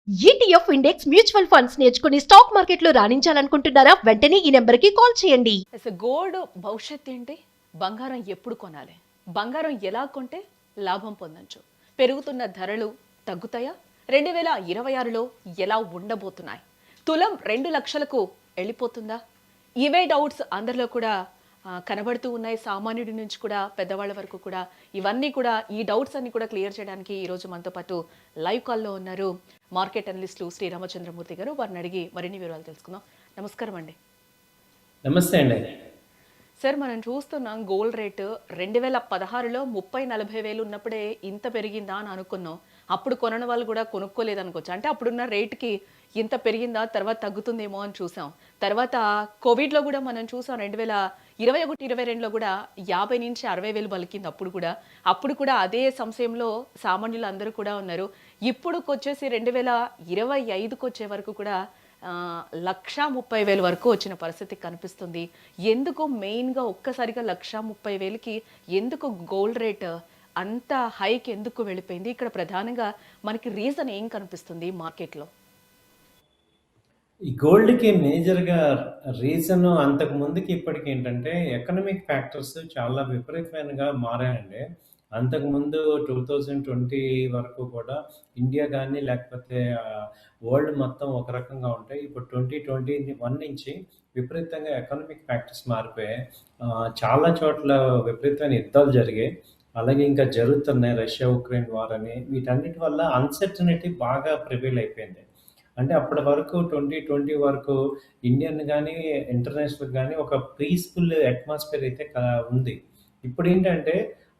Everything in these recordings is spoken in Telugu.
ఈటీఎఫ్ ఇండెక్స్ మ్యూచువల్ ఫండ్స్ నేర్చుకుని స్టాక్ మార్కెట్లో రాణించాలనుకుంటున్నారా? వెంటనే ఈ నెంబర్కి కాల్ చేయండి. గోల్డ్ భవిష్యత్ ఏంటి? బంగారం ఎప్పుడు కొనాలి? బంగారం ఎలా కొంటే లాభం పొందొచ్చు? పెరుగుతున్న ధరలు తగ్గుతాయా? 2026లో ఎలా ఉండబోతున్నాయి? తులం 2 లక్షలకు వెళ్ళిపోతుందా? ఇవే డౌట్స్ అందరిలో కూడా కనబడుతూ ఉన్నాయి. సామాన్యుడి నుంచి కూడా పెద్దవాళ్ళ వరకు కూడా ఇవన్నీ కూడా ఈ డౌట్స్ అన్ని కూడా క్లియర్ చేయడానికి ఈరోజు మనతో పాటు లైవ్ కాల్లో ఉన్నారు మార్కెట్ అనలిస్టులు శ్రీరామచంద్రమూర్తి గారు. వారిని అడిగి మరిన్ని వివరాలు తెలుసుకుందాం. నమస్కారం అండి. నమస్తే అండి. సార్, మనం చూస్తున్నాం గోల్డ్ రేటు 2016లో 30-40 వేలు ఉన్నప్పుడే ఇంత పెరిగిందా అని అనుకున్నాం. అప్పుడు కొనని వాళ్ళు కూడా కొనుక్కోలేదు అనుకోవచ్చు. అంటే అప్పుడున్న రేటుకి ఇంత పెరిగిందా, తర్వాత తగ్గుతుందేమో అని చూసాం. తర్వాత కోవిడ్లో కూడా మనం చూసాం 2021-22లో కూడా 50-60 వేలు పలికింది. అప్పుడు కూడా అదే సంశయంలో సామాన్యులు అందరూ కూడా ఉన్నారు. ఇప్పుడుకొచ్చేసి 2025కి వచ్చే వరకు కూడా 1,30,000 వరకు వచ్చిన పరిస్థితి కనిపిస్తుంది. ఎందుకు మెయిన్గా ఒక్కసారిగా 1,30,000కి ఎందుకు గోల్డ్ రేట్ అంత హైక్ ఎందుకు వెళ్ళిపోయింది? ఇక్కడ ప్రధానంగా మనకి రీజన్ ఏం కనిపిస్తుంది మార్కెట్లో? ఈ గోల్డ్‌కి మేజర్‌గా రీజన్ అంతకు ముందుకి ఇప్పటికి ఏంటంటే ఎకనామిక్ ఫ్యాక్టర్స్ చాలా విపరీతమైనగా మారాయండి. అంతకుముందు 2020 వరకు కూడా ఇండియా గాని లేకపోతే వరల్డ్ మొత్తం ఒక రకంగా ఉంటాయి. ఇప్పుడు 2021 నుంచి విపరీతంగా ఎకనామిక్ ఫ్యాక్టర్స్ మారిపోయాయి. చాలా చోట్ల విపరీతమైన యుద్ధాలు జరిగాయి. అలాగే ఇంకా జరుగుతున్నాయి. రష్యా, ఉక్రెయిన్ వార్ అని. వీటన్నిటి వల్ల అన్‌సర్టెనిటీ బాగా ప్రివైల్ అయిపోయింది. అంటే అప్పటి వరకు 2020 వరకు ఇండియన్ గానీ, ఇంటర్నేషనల్ గానీ ఒక పీస్‌ఫుల్ అట్మాస్ఫియర్ అయితే ఉంది. ఇప్పుడేంటంటే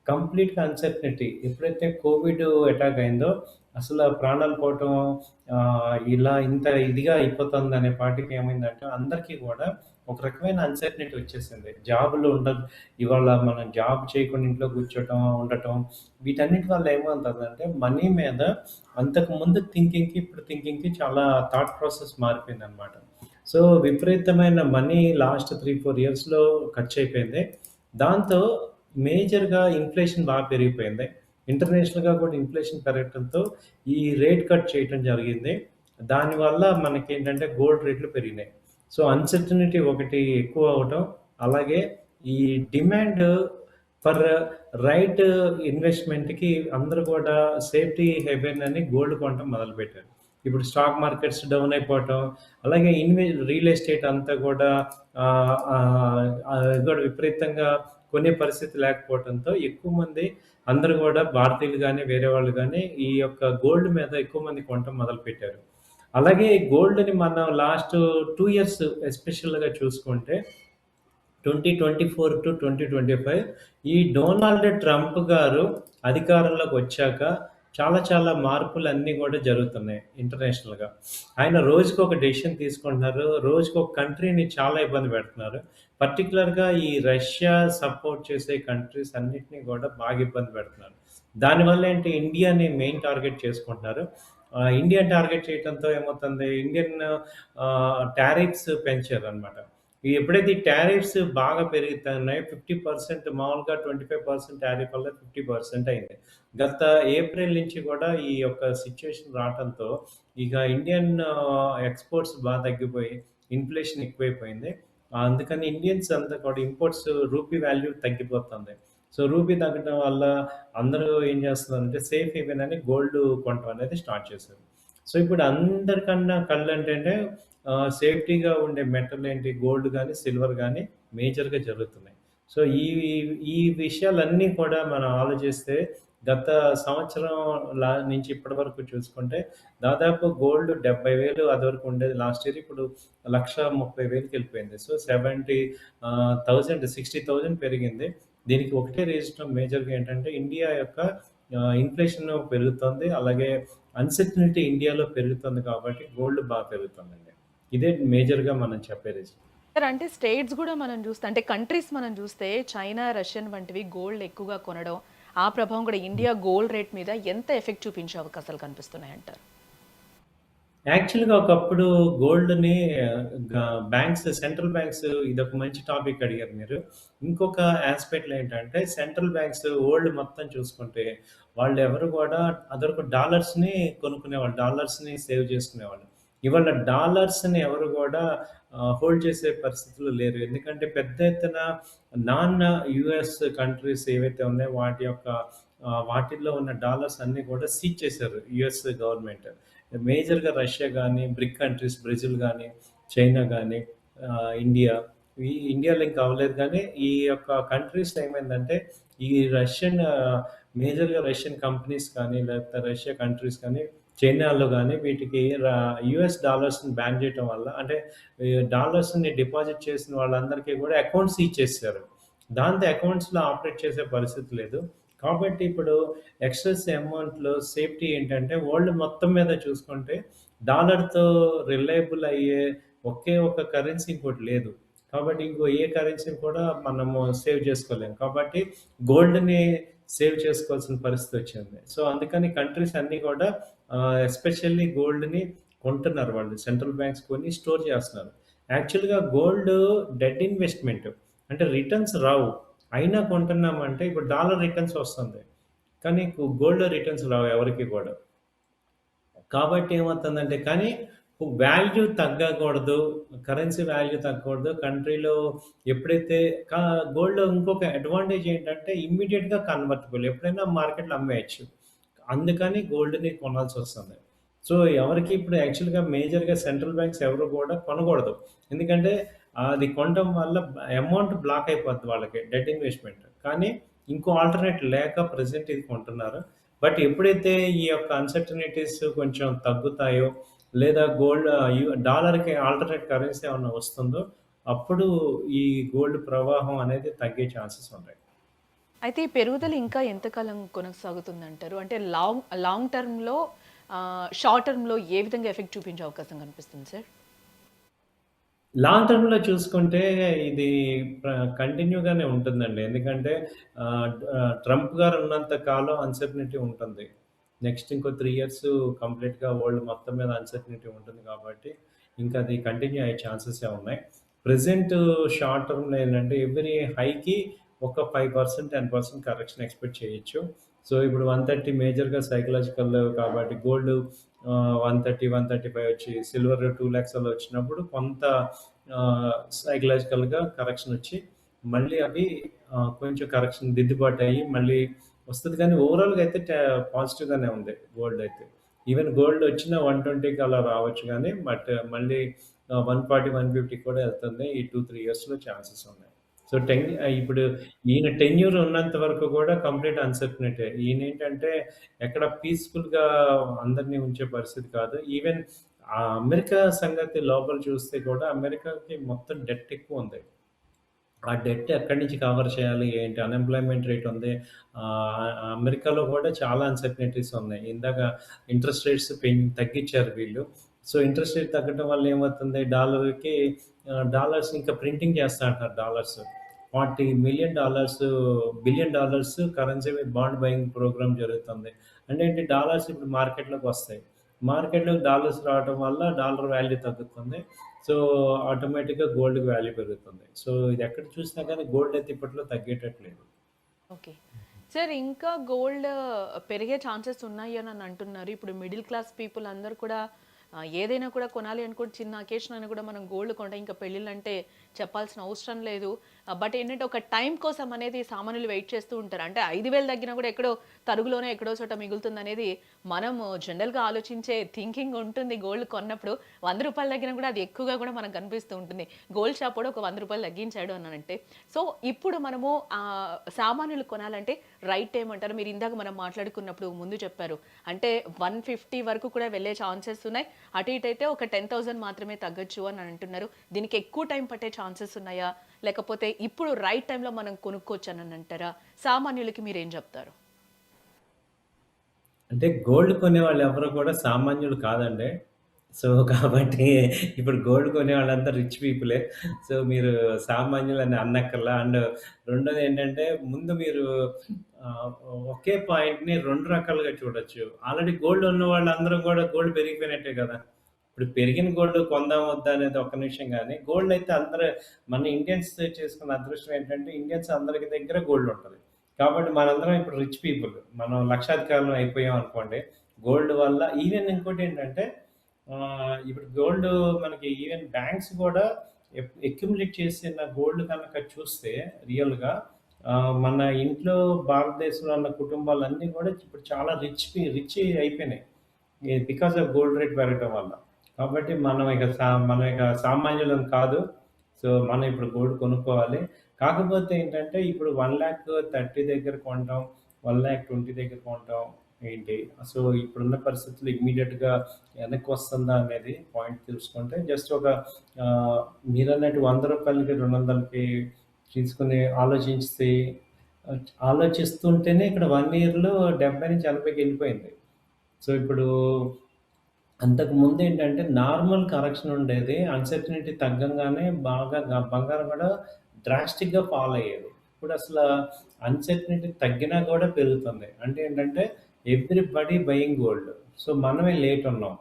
కంప్లీట్‌గా అన్‌సర్టెనిటీ. ఎప్పుడైతే కోవిడ్ అటాక్ అయిందో అసల ప్రాణాలు పోవటం ఇలా ఇంత ఇదిగా అయిపోతుందనే పాటికి ఏమైందంటే అందరికీ కూడా ఒక రకమైన అన్‌సర్టెనిటీ వచ్చేసింది. జాబులు ఉండదు. ఇవాళ మనం జాబ్ చేయకుండా ఇంట్లో కూర్చోటం, ఉండటం వీటన్నిటి వల్ల ఏమవుతుందంటే మనీ మీద అంతకు ముందు థింకింగ్‌కి, ఇప్పుడు థింకింగ్‌కి చాలా థాట్ ప్రాసెస్ మారిపోయిందనమాట. సో, విపరీతమైన మనీ లాస్ట్ 3, 4 ఇయర్స్‌లో ఖర్చయిపోయింది. దాంతో మేజర్‌గా ఇన్‌ఫ్లేషన్ బాగా పెరిగిపోయింది. ఇంటర్నేషనల్‌గా కూడా ఇన్‌ఫ్లేషన్ పెరగటంతో ఈ రేట్ కట్ చేయటం జరిగింది. దానివల్ల మనకేంటంటే గోల్డ్ రేట్లు పెరిగినాయి. సో, అన్‌సర్టెనిటీ ఒకటి ఎక్కువ అవ్వటం, అలాగే ఈ డిమాండ్ ఫర్ రైట్ ఇన్వెస్ట్‌మెంట్‌కి అందరూ కూడా సేఫ్టీ హెవెన్ అని గోల్డ్ కొనటం మొదలుపెట్టారు. ఇప్పుడు స్టాక్ మార్కెట్స్ డౌన్ అయిపోవటం, అలాగే రియల్ ఎస్టేట్ అంతా కూడా అది కూడా విపరీతంగా కొనే పరిస్థితి లేకపోవటంతో ఎక్కువ మంది అందరూ కూడా భారతీయులు గానీ, వేరే వాళ్ళు గానీ ఈ యొక్క గోల్డ్ మీద ఎక్కువ మంది కొనటం మొదలుపెట్టారు. అలాగే గోల్డ్‌ని మనం లాస్ట్ 2 ఇయర్స్ ఎస్పెషల్‌గా చూసుకుంటే 2024-2025 ఈ డొనాల్డ్ ట్రంప్ గారు అధికారంలోకి వచ్చాక చాలా చాలా మార్పులన్నీ కూడా జరుగుతున్నాయి ఇంటర్నేషనల్‌గా. ఆయన రోజుకొక డెసిషన్ తీసుకుంటున్నారు. రోజుకొక కంట్రీని చాలా ఇబ్బంది పెడుతున్నారు. పర్టిక్యులర్‌గా ఈ రష్యా సపోర్ట్ చేసే కంట్రీస్ అన్నిటిని కూడా బాగా ఇబ్బంది పెడుతున్నారు. దానివల్ల ఏంటి ఇండియాని మెయిన్ టార్గెట్ చేసుకుంటున్నారు. ఇండియాని టార్గెట్ చేయటంతో ఏమవుతుంది ఇండియన్ టారిఫ్స్ పెంచారనమాట. ఎప్పుడైతే ఈ టారిఫ్స్ బాగా పెరుగుతున్నాయో 50% మామూలుగా 25% టారిఫ్ వల్ల 50% అయింది. గత ఏప్రిల్ నుంచి కూడా ఈ యొక్క సిట్యుయేషన్ రావటంతో ఇక ఇండియన్ ఎక్స్‌పోర్ట్స్ బాగా తగ్గిపోయి ఇన్‌ఫ్లేషన్ ఎక్కువైపోయింది. అందుకని ఇండియన్స్ అంతా కూడా ఇంపోర్ట్స్ రూపీ వాల్యూ తగ్గిపోతుంది. సో, రూపీ తగ్గడం వల్ల అందరూ ఏం చేస్తున్నారంటే సేఫ్ హేవెన్ అని గోల్డ్ కొనటం అనేది స్టార్ట్ చేశారు. సో, ఇప్పుడు అందరికన్నా కళ్ళంటేనే సేఫ్టీగా ఉండే మెటల్ ఏంటి గోల్డ్ గానీ, సిల్వర్ గానీ మేజర్‌గా జరుగుతున్నాయి. సో, ఈ విషయాలన్నీ కూడా మనం ఆలోచిస్తే గత సంవత్సరం నుంచి ఇప్పటి వరకు చూసుకుంటే దాదాపు గోల్డ్ 70,000 అదివరకు ఉండేది లాస్ట్ ఇయర్. ఇప్పుడు 1,30,000కి వెళ్ళిపోయింది. సో, 60,000 పెరిగింది. దీనికి ఒకటే రీజన్ మేజర్‌గా ఏంటంటే ఇండియా యొక్క ఇన్‌ఫ్లేషన్ పెరుగుతుంది. అలాగే అన్‌సర్టెనిటీ ఇండియాలో పెరుగుతుంది కాబట్టి గోల్డ్ బాగా పెరుగుతుందండి. ఇదే మేజర్‌గా మనం చెప్పే రీజన్. సార్, అంటే స్టేట్స్ కూడా మనం చూస్తే, అంటే కంట్రీస్ మనం చూస్తే చైనా, రష్యన్ వంటివి గోల్డ్ ఎక్కువగా కొనడం, ఆ ప్రభావం కూడా ఇండియా గోల్డ్ రేట్ మీద ఎంత ఎఫెక్ట్ చూపించే అవకాశాలు కనిపిస్తున్నాయంటారు? యాక్చువల్‌గా ఒకప్పుడు గోల్డ్‌ని సెంట్రల్ బ్యాంక్స్ ఇదొక మంచి టాపిక్ అడిగారు మీరు. ఇంకొక యాస్పెక్ట్‌లో ఏంటంటే సెంట్రల్ బ్యాంక్స్ వరల్డ్ మొత్తం చూసుకుంటే వాళ్ళెవరు గూడా అదివరకు డాలర్స్‌ని కొనుక్కునేవాళ్ళు. డాలర్స్‌ని సేవ్ చేసుకునేవాళ్ళు. ఇవాళ డాలర్స్‌ని ఎవరు గూడా హోల్డ్ చేసే పరిస్థితిలో లేరు. ఎందుకంటే పెద్ద ఎత్తున నాన్ యూఎస్ కంట్రీస్ ఏవైతే ఉన్నాయో వాటి యొక్క వాటిల్లో ఉన్న డాలర్స్ అన్నీ కూడా సీజ్ చేశారు యూఎస్ గవర్నమెంట్. మేజర్‌గా రష్యా గానీ, బ్రిక్ కంట్రీస్ బ్రెజిల్ గానీ, చైనా గానీ, ఇండియా ఇండియాలో ఇంకా అవ్వలేదు కానీ ఈ యొక్క కంట్రీస్‌లో ఏమైందంటే ఈ రష్యన్ మేజర్‌గా రష్యన్ కంపెనీస్ కానీ, లేకపోతే రష్యా కంట్రీస్ కానీ, చైనాలో గానీ వీటికి యూఎస్ డాలర్స్‌ని బ్యాన్ చేయటం వల్ల అంటే ఈ డాలర్స్‌ని డిపాజిట్ చేసిన వాళ్ళందరికీ కూడా అకౌంట్స్ ఇచ్చేసారు. దాంతో అకౌంట్స్‌లో ఆపరేట్ చేసే పరిస్థితి లేదు. కాబట్టి ఇప్పుడు ఎక్సెస్ అమౌంట్‌లో సేఫ్టీ ఏంటంటే వరల్డ్ మొత్తం మీద చూసుకుంటే డాలర్‌తో రిలయబుల్ అయ్యే ఒకే ఒక కరెన్సీ ఇంకోటి లేదు. కాబట్టి ఇంకో ఏ కరెన్సీని కూడా మనము సేవ్ చేసుకోలేము. కాబట్టి గోల్డ్‌ని సేవ్ చేసుకోవాల్సిన పరిస్థితొచ్చింది. సో, అందుకని కంట్రీస్ అన్నీ కూడా ఎస్పెషల్లీ గోల్డ్‌ని కొంటున్నారు వాళ్ళు. సెంట్రల్ బ్యాంక్స్ కొని స్టోర్ చేస్తున్నారు. యాక్చువల్‌గా గోల్డ్ డెడ్ ఇన్వెస్ట్‌మెంట్. అంటే రిటర్న్స్ రావు. అయినా కొంటున్నామంటే ఇప్పుడు డాలర్ రిటర్న్స్ వస్తుంది. కానీ గోల్డ్‌లో రిటర్న్స్ రావు ఎవరికీ కూడా. కాబట్టి ఏమవుతుందంటే కానీ వాల్యూ తగ్గకూడదు. కరెన్సీ వాల్యూ తగ్గకూడదు. కంట్రీలో ఎప్పుడైతే కా గోల్డ్‌లో ఇంకొక అడ్వాంటేజ్ ఏంటంటే ఇమ్మీడియేట్‌గా కన్వర్టబుల్. ఎప్పుడైనా మార్కెట్‌లో అమ్మేయొచ్చు. అందుకని గోల్డ్‌ని కొనాల్సొస్తుంది. సో, ఎవరికీ ఇప్పుడు యాక్చువల్‌గా మేజర్‌గా సెంట్రల్ బ్యాంక్స్ ఎవరు కూడా కొనకూడదు. ఎందుకంటే అది కొనడం వల్ల అమౌంట్ బ్లాక్ అయిపోద్ది వాళ్ళకి. Dead investment. కానీ ఇంకో ఆల్టర్‌నేట్ లేక ప్రెజెంట్ ఇది కొంటున్నారు. బట్ ఎప్పుడైతే ఈ యొక్క అన్‌సర్టెనిటీస్ కొంచెం తగ్గుతాయో, లేదా గోల్డ్ డాలర్‌కి ఆల్టర్‌నేట్ కరెన్సీ ఏమన్నా వస్తుందో, అప్పుడు ఈ గోల్డ్ ప్రవాహం అనేది తగ్గే ఛాన్సెస్ ఉంటాయి. అయితే ఈ పెరుగుదల ఇంకా ఎంతకాలం కొనసాగుతుందంటారు? అంటే లాంగ్ లాంగ్ టర్మ్‌లో షార్ట్ టర్మ్‌లో ఏ విధంగా ఎఫెక్ట్ చూపించే అవకాశం కనిపిస్తుంది సార్? లాంగ్ టర్మ్‌లో చూసుకుంటే ఇది కంటిన్యూగానే ఉంటుందండి. ఎందుకంటే ట్రంప్ గారు ఉన్నంత కాలం అన్‌సర్టెనిటీ ఉంటుంది. నెక్స్ట్ ఇంకో 3 ఇయర్స్ కంప్లీట్‌గా వరల్డ్ మొత్తం మీద అన్‌సర్టెనిటీ ఉంటుంది కాబట్టి, ఇంకా అది కంటిన్యూ అయ్యే ఛాన్సెసే ఉన్నాయి. ప్రెజెంట్ షార్ట్ టర్మ్‌లో ఏంటంటే ఎవ్రీ హైకి ఒక 5%, 10% కరెక్షన్ ఎక్స్‌పెక్ట్ చేయొచ్చు. సో, ఇప్పుడు 130 మేజర్‌గా సైకలాజికల్ కాబట్టి గోల్డ్ 130, 135 వచ్చి సిల్వర్ 2,00,000 అలా వచ్చినప్పుడు కొంత సైకలాజికల్‌గా కరెక్షన్ వచ్చి మళ్ళీ అవి కొంచెం కరెక్షన్ దిద్దుబాటు అయ్యి మళ్ళీ వస్తది. కానీ ఓవరాల్‌గా అయితే పాజిటివ్‌గానే ఉంది గోల్డ్ అయితే. ఈవెన్ గోల్డ్ వచ్చిన 120కి అలా రావచ్చు గానీ, బట్ మళ్ళీ 140, 150 కూడా ఎళ్తుంది. ఈ 2, 3 ఇయర్స్‌లో ఛాన్సెస్ ఉన్నాయి. సో, ఇప్పుడు ఈయన టెన్యూర్ ఉన్నంత వరకు కూడా కంప్లీట్ అన్‌సర్టెనిటీ. ఈయనేంటంటే ఎక్కడ పీస్‌ఫుల్‌గా అందరిని ఉంచే పరిస్థితి కాదు. ఈవెన్ అమెరికా సంగతి లోపల చూస్తే కూడా అమెరికాకి మొత్తం డెట్ ఎక్కువుంది. ఆ డెట్ ఎక్కడి నుంచి కవర్ చేయాలి? ఏంటి? అన్‌ఎంప్లాయ్‌మెంట్ రేట్ ఉంది. అమెరికాలో కూడా చాలా అన్‌సర్టెనిటీస్ ఉన్నాయి. ఇందాక ఇంట్రెస్ట్ రేట్స్ తగ్గించారు వీళ్ళు. సో, ఇంట్రెస్ట్ రేట్ తగ్గడం వల్ల ఏమవుతుంది? డాలర్స్ ఇంకా ప్రింటింగ్ చేస్తా అంటున్నారు డాలర్స్. $40,000,000 బిలియన్ డాలర్స్ కరెన్సీ మీద బాండ్ బయింగ్ ప్రోగ్రామ్ జరుగుతుంది. అంటే ఏంటి? డాలర్స్ ఇప్పుడు మార్కెట్‌లోకి వస్తాయి. మార్కెట్‌లోకి డాలర్స్ రావటం వల్ల డాలర్ వాల్యూ తగ్గుతుంది. సో, ఆటోమేటిక్‌గా గోల్డ్‌కి వాల్యూ పెరుగుతుంది. సో, ఇది ఎక్కడ చూసినా గానీ గోల్డ్ అయితే ఇప్పట్లో తగ్గేటట్టు లేదు. ఓకే. సార్ ఇంకా గోల్డ్ పెరిగే ఛాన్సెస్ ఉన్నాయి అని అంటున్నారు. ఇప్పుడు మిడిల్ క్లాస్ పీపుల్ అందరూ కూడా ఏదైనా కూడా కొనాలి అనుకుంటే చిన్న అకేషన్ అయినా కూడా మనం గోల్డ్ కొంటాం. ఇంకా పెళ్ళిళ్ళంటే చెప్పాల్సిన అవసరం లేదు. బట్ ఏంటంటే ఒక టైం కోసం అనేది సామాన్యులు వెయిట్ చేస్తూ ఉంటారు. అంటే 5,000 తగ్గినా కూడా ఎక్కడో తరుగులోనే ఎక్కడో చోట మిగులుతుందనేది మనము జనరల్‌గా ఆలోచించే థింకింగ్ ఉంటుంది గోల్డ్ కొన్నప్పుడు. రూ. 100 తగ్గినా కూడా అది ఎక్కువగా కూడా మనకు కనిపిస్తూ ఉంటుంది. గోల్డ్ షాప్ కూడా ఒక రూ. 100 తగ్గించాడు అనంటే. సో, ఇప్పుడు మనము సామాన్యులు కొనాలంటే రైట్ టైం అంటారు. మీరు ఇందాక మనం మాట్లాడుకున్నప్పుడు ముందు చెప్పారు. అంటే 150 వరకు కూడా వెళ్ళే ఛాన్సెస్ ఉన్నాయి. అటు ఇటు అయితే ఒక 10,000 మాత్రమే తగ్గొచ్చు అని అంటున్నారు. దీనికి ఎక్కువ టైం పట్టే ఛాన్సెస్ ఉన్నాయా? లేకపోతే ఇప్పుడు రైట్ టైంలో మనం కొనుక్కోవచ్చు అని అంటారా? సామాన్యులకి మీరేం చెప్తారు? అంటే గోల్డ్ కొనేవాళ్ళు ఎవరు కూడా సామాన్యులు కాదండి. సో, కాబట్టి ఇప్పుడు గోల్డ్ కొనేవాళ్ళంతా రిచ్ పీపులే. సో, మీరు సామాన్యులని అనక్కర్లా. అండ్ రెండోదేంటంటే ముందు మీరు ఆహ్, ఒకే పాయింట్‌ని 2 రకాలుగా చూడొచ్చు. ఆల్రెడీ గోల్డ్ ఉన్న వాళ్ళందరూ కూడా గోల్డ్ పెరిగిపోయినట్టే కదా! ఇప్పుడు పెరిగిన గోల్డ్ కొందాం వద్దా అనేది ఒక్క నిమిషం గానీ, గోల్డ్ అయితే అందరూ మన ఇండియన్స్ చేసుకున్న అదృష్టం ఏంటంటే ఇండియన్స్ అందరికి దగ్గర గోల్డ్ ఉంటది. కాబట్టి మనందరం ఇప్పుడు రిచ్ పీపుల్. మనం లక్షాధికారులం అయిపోయాం అనుకోండి. గోల్డ్ వల్ల ఈవెన్ ఇంకోటేంటంటే ఇప్పుడు గోల్డ్ మనకి ఈవెన్ బ్యాంక్స్ గూడా అక్యుములేట్ చేసిన గోల్డ్ కనుక చూస్తే రియల్‌గా మన ఇంట్లో భారతదేశంలో ఉన్న కుటుంబాలన్నీ గూడా ఇప్పుడు చాలా రిచ్ అయిపోయినాయి. బికాస్ ఆఫ్ గోల్డ్ రేట్ పెరగటం వల్ల. కాబట్టి మనం ఇక సామాన్యులం కాదు. సో, మనం ఇప్పుడు గోల్డ్ కొనుక్కోవాలి. కాకపోతే ఏంటంటే ఇప్పుడు 1,30,000 దగ్గర కొంటాం. 1,20,000 దగ్గర కొంటాం ఏంటి? సో, ఇప్పుడున్న పరిస్థితుల్లో ఇమ్మీడియేట్‌గా వెనక్కొస్తుందా అనేది పాయింట్ తెలుసుకుంటే జస్ట్ ఒక మీరన్నట్టు రూ. 100కి, 200కి తీసుకొని ఆలోచిస్తుంటేనే ఇక్కడ 1 ఇయర్‌లో 70-80కి వెళ్ళిపోయింది. సో, ఇప్పుడు అంతకు ముందేంటంటే నార్మల్ కరెక్షన్ ఉండేది. అన్‌సర్టెనిటీ తగ్గంగానే బాగా బంగారం కూడా డ్రాస్టిక్‌గా ఫాల్ అయ్యేది. ఇప్పుడసల అన్‌సర్టెనిటీ తగ్గినా కూడా పెరుగుతుంది. అంటే ఏంటంటే ఎవ్రీబడీ బయింగ్ గోల్డ్. సో, మనమే లేట్ ఉన్నాం.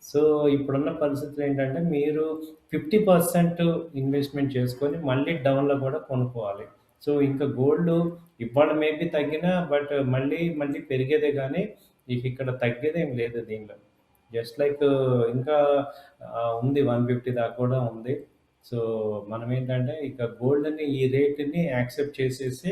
సో, ఇప్పుడున్న పరిస్థితులు ఏంటంటే మీరు 50% ఇన్వెస్ట్‌మెంట్ చేసుకొని మళ్ళీ డౌన్‌లో కూడా కొనుక్కోవాలి. సో, ఇంకా గోల్డ్ ఇవాళ మేబీ తగ్గినా మళ్ళీ పెరిగేదే గానీ ఇక్కడ తగ్గేదేం లేదు దీనిలో. జస్ట్ లైక్ ఇంకా ఉంది 150 దాకా కూడా ఉంది. సో, మనమేంటంటే ఇక గోల్డ్‌ని ఈ రేట్‌ని యాక్సెప్ట్ చేసేసి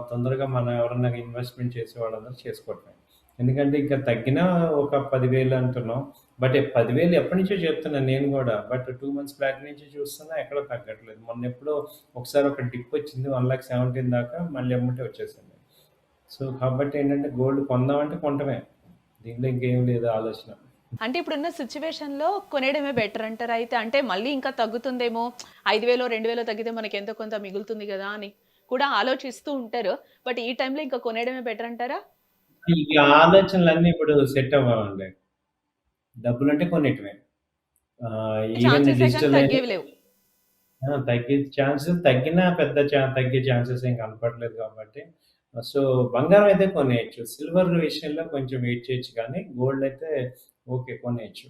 తొందరగా మనం ఎవరన్నా ఇన్వెస్ట్‌మెంట్ చేసే వాళ్ళందరూ చేసుకోవటమే. ఎందుకంటే ఇంకా తగ్గినా ఒక 10,000 అంటున్నాం. 10,000 ఎప్పటినుంచో చెప్తున్నాను నేను గూడా. 2 మంత్స్ బ్యాక్ నుంచి చూస్తున్నా ఎక్కడ తగ్గట్లేదు. మొన్నెప్పుడో ఒకసారి ఒక డిప్ వచ్చింది 1,17,000 దాకా మళ్ళీ ఎమ్మటే వచ్చేసింది. సో, కాబట్టి ఏంటంటే గోల్డ్ కొందామంటే కొంటమే. దీంట్లో ఇంకేం లేదు ఆలోచన. అంటే ఇప్పుడున్న సిట్యుయేషన్‌లో కొనేయడమే బెటర్ అంటారా అయితే? అంటే మళ్ళీ ఇంకా తగ్గుతుందేమో 5,000, 2,000 తగ్గితే మనకి ఎంతో కొంత మిగులుతుంది గదా! అని కూడా ఆలోచిస్తూ ఉంటారు. బట్ ఈ టైంలో ఇంకా కొనేయడమే బెటర్ అంటారా? ఈ ఆలోచనలన్నీ ఇప్పుడు సెట్ అవ్వవండి. డబ్బులుంటే కొనేయటమే. ఈవెన్ ఛాన్సెసే కానీ డిజిటల్ అయినా తగ్గేవి లేవు. తగ్గే ఛాన్సెస్ తగ్గినా తగ్గే ఛాన్సెస్ ఏం కనపడలేదు కాబట్టి సో, బంగారం అయితే కొనేయొచ్చు. సిల్వర్ విషయంలో కొంచెం వెయిట్ చేయొచ్చు కానీ గోల్డ్ అయితే ఓకే కొనేయొచ్చు.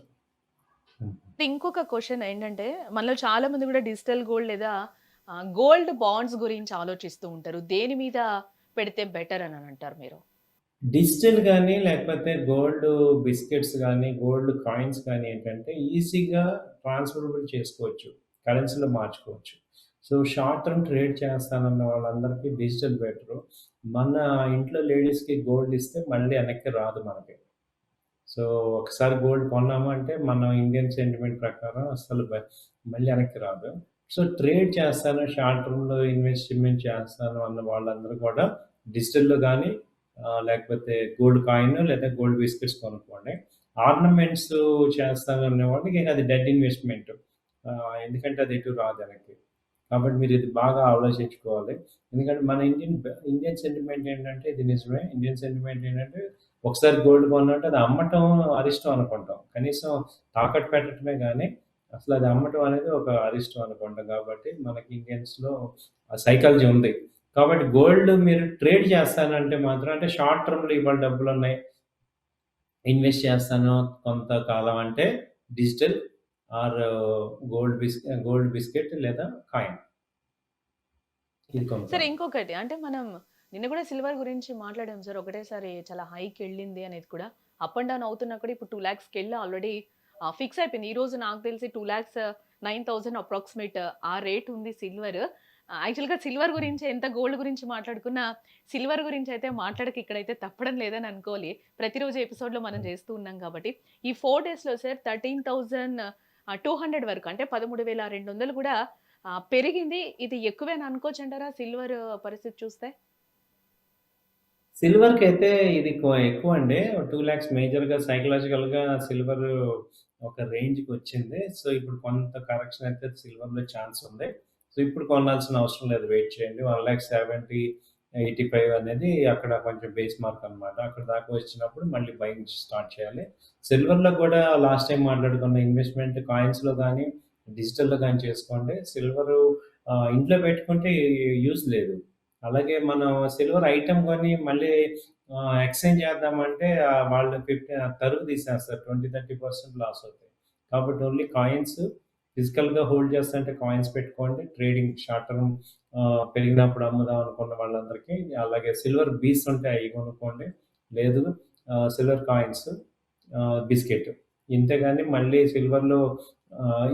హ్మ్. ఇంకొక క్వెషన్ ఏంటంటే, మనలో చాలా మంది కూడా డిజిటల్ గోల్డ్ లేదా గోల్డ్ బాండ్స్ గురించి ఆలోచిస్తూ ఉంటారు. దేని మీద పెడితే బెటర్ అని అంటారు మీరు? డిజిటల్ గానీ, లేకపోతే గోల్డ్ బిస్కెట్స్ గానీ, గోల్డ్ కాయిన్స్ గానీ ఏంటంటే ఈజీగా ట్రాన్స్‌ఫరబుల్ చేసుకోవచ్చు. కరెన్సీలో మార్చుకోవచ్చు. సో, షార్ట్ టర్మ్ ట్రేడ్ చేస్తానన్న వాళ్ళందరికీ డిజిటల్ బెటరు. మన ఇంట్లో లేడీస్‌కి గోల్డ్ ఇస్తే మళ్ళీ వెనక్కి రాదు మనకి. సో, ఒకసారి గోల్డ్ కొన్నాము అంటే మనం ఇండియన్ సెంటిమెంట్ ప్రకారం అస్సలు మళ్ళీ వెనక్కి రాదు. సో, ట్రేడ్ చేస్తాను, షార్ట్ టర్మ్‌లో ఇన్వెస్ట్‌మెంట్ చేస్తాను అన్న వాళ్ళందరూ కూడా డిజిటల్‌లో గానీ లేకపోతే గోల్డ్ కాయిన్ లేదా గోల్డ్ బిస్కెట్స్ కొనుక్కోండి. ఆర్నమెంట్స్ చేస్తాను అనే వాళ్ళకి అది డెడ్ ఇన్వెస్ట్‌మెంట్. ఎందుకంటే అది ఎటు రాదు వెనక్కి. కాబట్టి మీరు ఇది బాగా ఆలోచించుకోవాలి. ఎందుకంటే మన ఇండియన్ సెంటిమెంట్ ఏంటంటే ఇది నిజమే. ఇండియన్ సెంటిమెంట్ ఏంటంటే ఒకసారి గోల్డ్ కొన్నామంటే అది అమ్మటం అరిష్టం అనుకుంటాం. కనీసం తాకట్టు పెట్టడమే గానీ అసలు అది అమ్మటం అనేది ఒక అరిష్టం అనుకుంటాం. కాబట్టి మనకి ఇండియన్స్‌లో ఆ సైకాలజీ ఉంది. కాబట్టి గోల్డ్ మీరు ట్రేడ్ చేస్తానంటే మాత్రం అంటే షార్ట్ టర్మ్‌లో ఇవాళ డబ్బులున్నాయి. ఇన్వెస్ట్ చేస్తాను కొంతకాలం అంటే డిజిటల్ ఆర్ గోల్డ్ బిస్కెట్ లేదా కాయిన్. ఇది సార్ కొనుక్కోండి. ఇంకొకటి అంటే మనం నిన్న కూడా సిల్వర్ గురించి మాట్లాడాం సార్. ఒకటేసారి చాలా హైకెళ్ళింది అనేది కూడా. అప్ అండ్ డౌన్ అవుతున్నా కూడా ఇప్పుడు 2,00,000కెళ్ళి ఆల్రెడీ ఫిక్స్ అయిపోయింది. ఈ రోజు నాకు తెలిసి 2,09,000 అప్రాక్సిమేట్ ఆ రేట్ ఉంది సిల్వర్. యాక్చువల్‌గా సిల్వర్ గురించి ఎంత గోల్డ్ గురించి మాట్లాడుకున్నా, సిల్వర్ గురించి అయితే మాట్లాడక ఇక్కడైతే తప్పడం లేదని అనుకోవాలి. ప్రతిరోజు ఎపిసోడ్‌లో మనం చేస్తూ ఉన్నాం కాబట్టి. ఈ 4 డేస్‌లో సార్ 13,200 వరకు అంటే 13,200 కూడా పెరిగింది. ఇది ఎక్కువేనా అనుకోవచ్చంటారా సిల్వర్ పరిస్థితి చూస్తే? సిల్వర్‌కైతే ఇది ఎక్కువండి. 2,00,000 మేజర్‌గా సైకలాజికల్‌గా సిల్వర్ ఒక రేంజ్‌కొచ్చింది. సో, ఇప్పుడు కొంత కరెక్షన్ అయితే సిల్వర్‌లో ఛాన్స్ ఉంది. సో, ఇప్పుడు కొనాల్సిన అవసరం లేదు. వెయిట్ చేయండి. 1,70,000 85 అనేది అక్కడ కొంచెం బేస్ మార్క్ అనమాట. అక్కడ దాకా వచ్చినప్పుడు మళ్ళీ బయింగ్ స్టార్ట్ చేయాలి. సిల్వర్‌లో కూడా లాస్ట్ టైమ్ మాట్లాడుకున్న ఇన్వెస్ట్‌మెంట్ కాయిన్స్‌లో గానీ, డిజిటల్‌లో గానీ చేసుకోండి. సిల్వరు ఇంట్లో పెట్టుకుంటే యూజ్ లేదు. అలాగే మనం సిల్వర్ ఐటెమ్ కొని మళ్ళీ ఎక్స్‌చేంజ్ చేద్దామంటే వాళ్ళు తరుగు తీసేస్తారు. 20, 30% లాస్ అవుతాయి. కాబట్టి ఓన్లీ కాయిన్స్ ఫిజికల్‌గా హోల్డ్ చేస్తుంటే కాయిన్స్ పెట్టుకోండి. ట్రేడింగ్ షార్ట్ టర్మ్ పెరిగినప్పుడు అమ్ముదాం అనుకున్న వాళ్ళందరికీ అలాగే సిల్వర్ బీస్ ఉంటాయి అయి కొనుక్కోండి. లేదు సిల్వర్ కాయిన్స్ బిస్కెట్. ఇంతేగాని మళ్ళీ సిల్వర్‌లో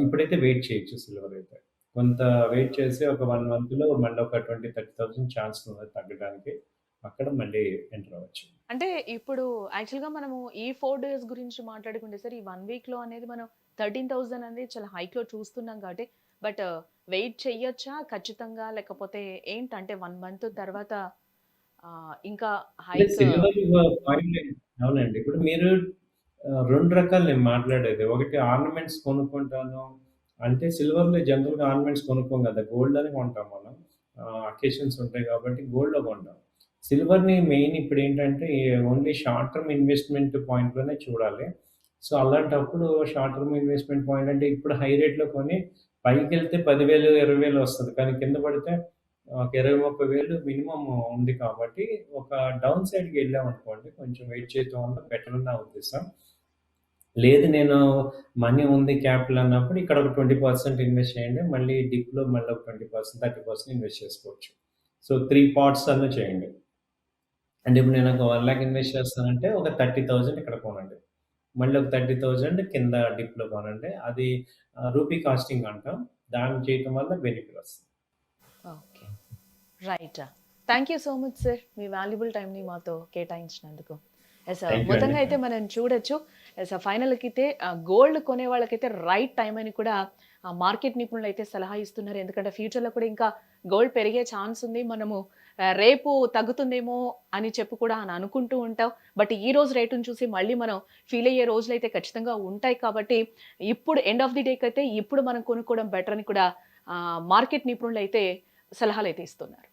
ఇప్పుడైతే వెయిట్ చేయొచ్చు సిల్వర్ అయితే. కొంత వెయిట్ చేసి ఒక 1 మంత్‌లో మళ్ళీ ఒక 20, 30,000 ఛాన్స్ ఉన్నది తగ్గడానికి. అక్కడ మళ్ళీ ఎంటర్ అవ్వచ్చు. అంటే ఇప్పుడు యాక్చువల్‌గా మనము ఈ 4 డేస్ గురించి మాట్లాడుకుంటే సార్, ఈ 1 వీక్‌లో అనేది మనం 13,000 అనేది చాలా హైక్‌లో చూస్తున్నాం కాబట్టి, బట్ వెయిట్ చెయ్యొచ్చా ఖచ్చితంగా? లేకపోతే ఏంటంటే 1 మంత్ తర్వాత ఇంకా అంటే హైక్ సిల్వర్ పాయింట్ అవునండి. ఇప్పుడు మీరు 2 రకాలు నేను మాట్లాడేది. ఒకటి ఆర్నమెంట్స్ కొనుక్కుంటాను అంటే సిల్వర్‌లో జనరల్‌గా ఆర్నమెంట్స్ కొనుక్కోం కదా! గోల్డ్‌లోనే కొంటాం మనం. అకేషన్స్ ఉంటాయి కాబట్టి గోల్డ్‌లో కొంటాం. సిల్వర్‌ని మెయిన్ ఇప్పుడేంటంటే ఓన్లీ షార్ట్ టర్మ్ ఇన్వెస్ట్‌మెంట్ పాయింట్‌లోనే చూడాలి. సో, అలాంటప్పుడు షార్ట్ టర్మ్ ఇన్వెస్ట్‌మెంట్ పాయింట్ అంటే ఇప్పుడు హై రేట్‌లో కొని పైకెళ్తే 10,000, 20,000 వస్తది. కానీ కింద పడితే ఒక 20, 30,000 మినిమమ్ ఉంది కాబట్టి ఒక డౌన్ సైడ్‌కి వెళ్ళామనుకోండి కొంచెం వెయిట్ చేయటం వల్ల బెటర్ అని నా ఉద్దేశం. లేదు నేను మనీ ఉంది క్యాపిటల్ అన్నప్పుడు ఇక్కడ ఒక 20% ఇన్వెస్ట్ చేయండి. మళ్ళీ డిప్‌లో మళ్ళీ ఒక 20%, 30% ఇన్వెస్ట్ చేసుకోవచ్చు. సో, 3 పార్ట్స్ అన్నా చేయండి. అంటే ఇప్పుడు నేను ఒక 1,00,000 ఇన్వెస్ట్ చేస్తానంటే ఒక 30,000 ఇక్కడ కొనండి. మళ్ళీ ఒక 30,000 కింద డిప్‌లో కొనండి. అది రూపీ కాస్టింగ్ అంటాం. దాన్ని చేయటం వల్ల బెనిఫిట్ వస్తుంది. Okay. Right. Thank you so much sir. Me valuable టైమ్‌ని మాతో కేటాయించినందుకు. యెస్. థాంక్ యూ అండి. మొత్తంగా అయితే మనం చూడొచ్చు. యెస్. ఫైనల్‌కైతే గోల్డ్ కొనే వాళ్ళకైతే రైట్ టైమ్ అని కూడా మార్కెట్ నిపుణులైతే సలహా ఇస్తున్నారు. ఎందుకంటే ఫ్యూచర్‌లో కూడా ఇంకా గోల్డ్ పెరిగే ఛాన్స్ ఉంది. మనము రేపు తగ్గుతుందేమో అని చెప్పి కూడా అని అనుకుంటూ ఉంటాం. బట్ ఈ రోజు రేటుని చూసి మళ్ళీ మనం ఫీల్ అయ్యే రోజులైతే ఖచ్చితంగా ఉంటాయి కాబట్టి, ఇప్పుడు ఎండ్ ఆఫ్ ది డేకైతే ఇప్పుడు మనం కొనుక్కోవడం బెటర్ అని కూడా మార్కెట్ నిపుణులైతే సలహాలైతే ఇస్తున్నారు.